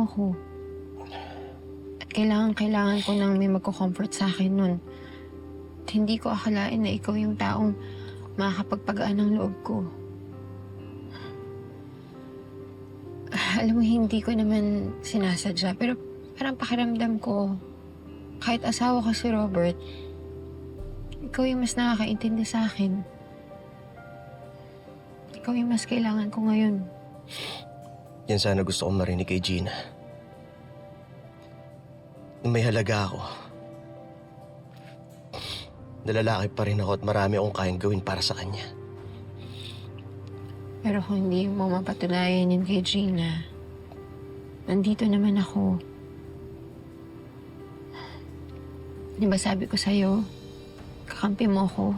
ko. At kailangan ko nang may magko-comfort sa akin nun. At hindi ko akalain na ikaw yung taong makakapagpagaan ng loob ko. Alam mo, hindi ko naman sinasadya, pero parang pakiramdam ko, kahit asawa ko si Robert, ikaw yung mas nakakaintindi sa akin. Ikaw yung mas kailangan ko ngayon. Yan sana gusto kong marinig kay Gina. Na may halaga ako. Na lalaki pa rin ako at marami akong kayang gawin para sa kanya. Pero kung hindi mo mapatunayan yun kay Gina, nandito naman ako. Di ba sabi ko sa'yo, kakampi mo ko.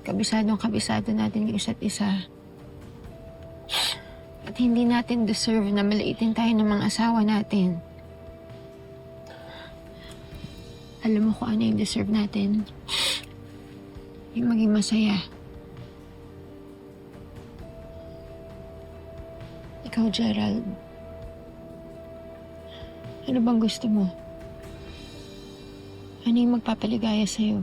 Kabisado natin yung isa't isa. At hindi natin deserve na malaitin tayo ng mga asawa natin. Alam mo kung ano yung deserve natin? Yung maging masaya. Ikaw, Gerald. Ano bang gusto mo? Ano yung magpapaligaya sa'yo?